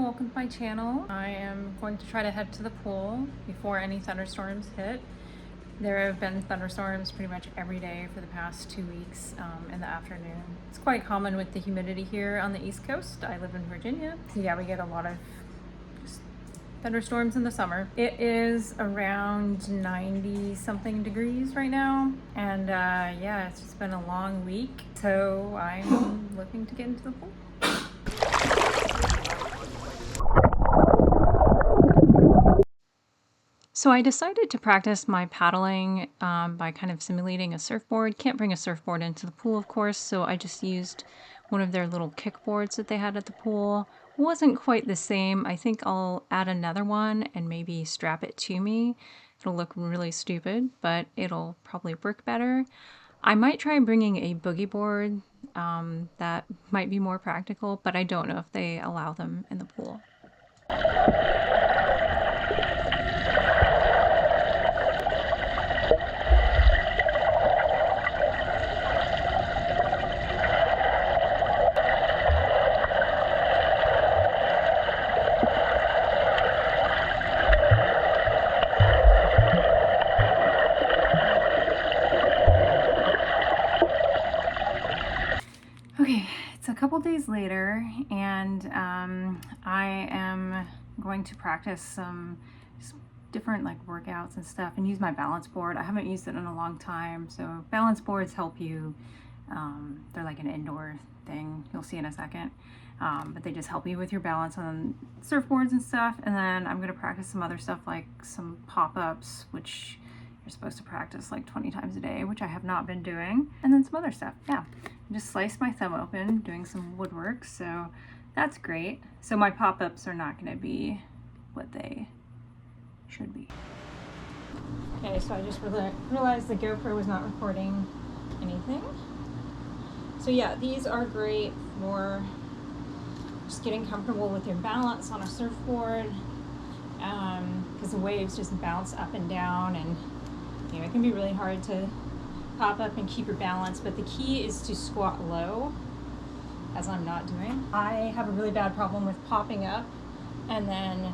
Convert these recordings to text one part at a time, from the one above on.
welcome to my channel. I am going to try to head to the pool before any thunderstorms hit. There have been thunderstorms pretty much every day for the past 2 weeks in the afternoon. It's quite common with the humidity here on the East Coast. I live in Virginia. So yeah, we get a lot of thunderstorms in the summer. It is around 90 something degrees right now. And yeah, it's just been a long week. So I'm looking to get into the pool. So I decided to practice my paddling by kind of simulating a surfboard. Can't bring a surfboard into the pool, of course, so I just used one of their little kickboards that they had at the pool. Wasn't quite the same. I think I'll add another one and maybe strap it to me. It'll look really stupid, but it'll probably work better. I might try bringing a boogie board. That might be more practical, but I don't know if they allow them in the pool. Okay, it's a couple days later, and I am going to practice some different like workouts and stuff and use my balance board. I haven't used it in a long time, so balance boards help you. They're like an indoor thing, you'll see in a second, but they just help you with your balance on surfboards and stuff. And then I'm going to practice some other stuff like some pop-ups, which you're supposed to practice like 20 times a day, which I have not been doing, and then some other stuff. Yeah, I just sliced my thumb open doing some woodwork, so that's great. So my pop-ups are not going to be what they should be. Okay, so I just realized the GoPro was not recording anything. So yeah, these are great for just getting comfortable with your balance on a surfboard, because the waves just bounce up and down, and you know, it can be really hard to pop up and keep your balance, but the key is to squat low, as I'm not doing. I have a really bad problem with popping up and then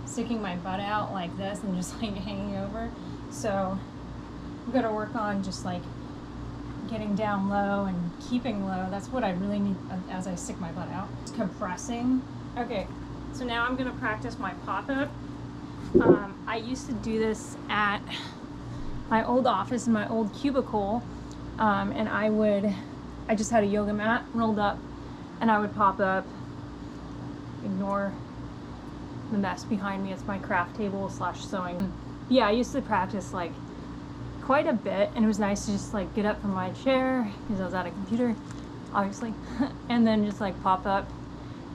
sticking my butt out like this and just like hanging over. So I'm gonna work on just like getting down low and keeping low. That's what I really need as I stick my butt out. Compressing. Okay, so now I'm gonna practice my pop-up. I used to do this at my old office in my old cubicle, and I just had a yoga mat rolled up, and I would pop up. Ignore the mess behind me, it's my craft table / sewing. Yeah, I used to practice like quite a bit, and it was nice to just like get up from my chair because I was at a computer, obviously, and then just like pop up,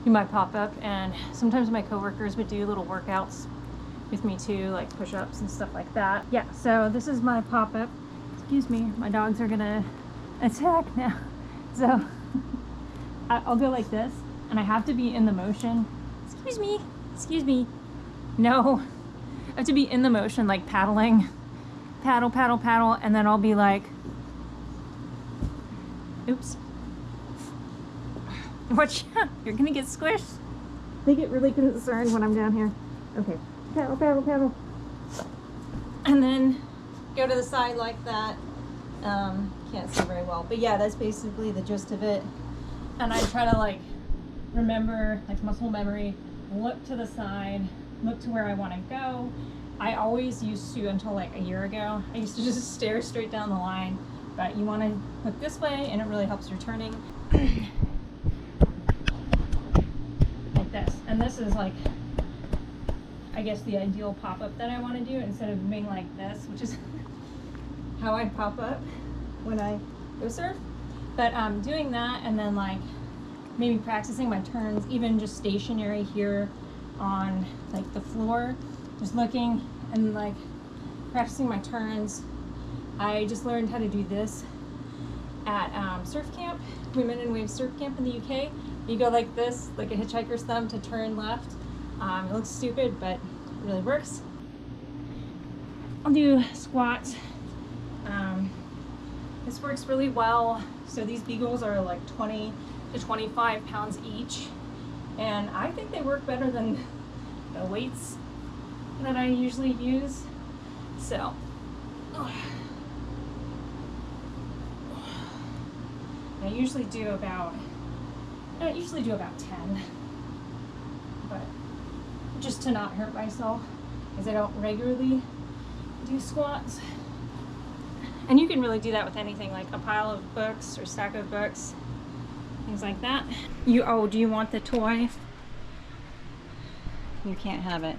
do my pop up. And sometimes my coworkers would do little workouts with me too, like push-ups and stuff like that. Yeah, so this is my pop-up. Excuse me, my dogs are gonna attack now. So I'll go like this, and I have to be in the motion. Excuse me. No, I have to be in the motion, like paddling. Paddle, paddle, paddle, and then I'll be like, oops. Watch out, you're gonna get squished. They get really concerned when I'm down here. Okay. Paddle, paddle, paddle. And then go to the side like that. Can't see very well, but yeah, that's basically the gist of it. And I try to like remember, like muscle memory, look to the side, look to where I want to go. I always used to, until like a year ago, I used to just stare straight down the line, but you want to look this way and it really helps your turning. Like this. And this is like, I guess, the ideal pop-up that I want to do, instead of being like this, which is how I pop up when I go surf. But doing that, and then like maybe practicing my turns, even just stationary here on like the floor, just looking and like practicing my turns. I just learned how to do this at surf camp, Women in Waves surf camp in the UK. You go like this, like a hitchhiker's thumb to turn left. It looks stupid, but it really works. I'll do squats. This works really well. So these beagles are like 20 to 25 pounds each. and I think they work better than the weights that I usually use. So I usually do about 10, but just to not hurt myself, because I don't regularly do squats. And you can really do that with anything, like a pile of books or stack of books, things like that. Do you want the toy? You can't have it.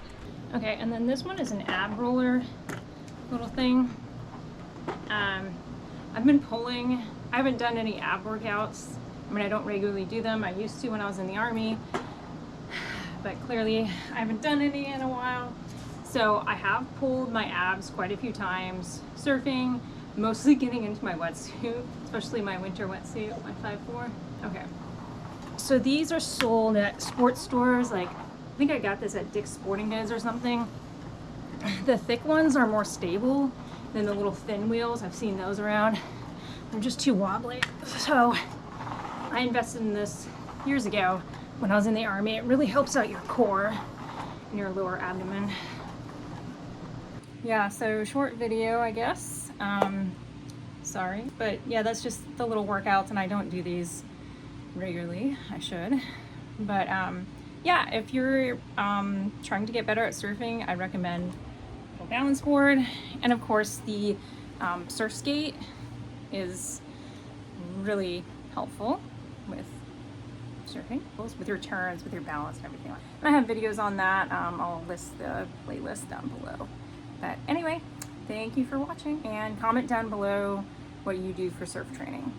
Okay, and then this one is an ab roller little thing. I've been pulling. I haven't done any ab workouts. I mean, I don't regularly do them. I used to when I was in the Army, but clearly I haven't done any in a while. So I have pulled my abs quite a few times surfing, mostly getting into my wetsuit, especially my winter wetsuit, my 5'4". Okay. So these are sold at sports stores. Like, I think I got this at Dick's Sporting Goods or something. The thick ones are more stable than the little thin wheels. I've seen those around. They're just too wobbly. So I invested in this years ago when I was in the Army. It really helps out your core and your lower abdomen. Yeah, so short video, I guess. Sorry, but yeah, that's just the little workouts, and I don't do these regularly. I should. But yeah, if you're trying to get better at surfing, I recommend a balance board. And of course, the surf skate is really helpful with surfing, with your turns, with your balance and everything. And I have videos on that. I'll list the playlist down below. But anyway, thank you for watching, and comment down below what you do for surf training.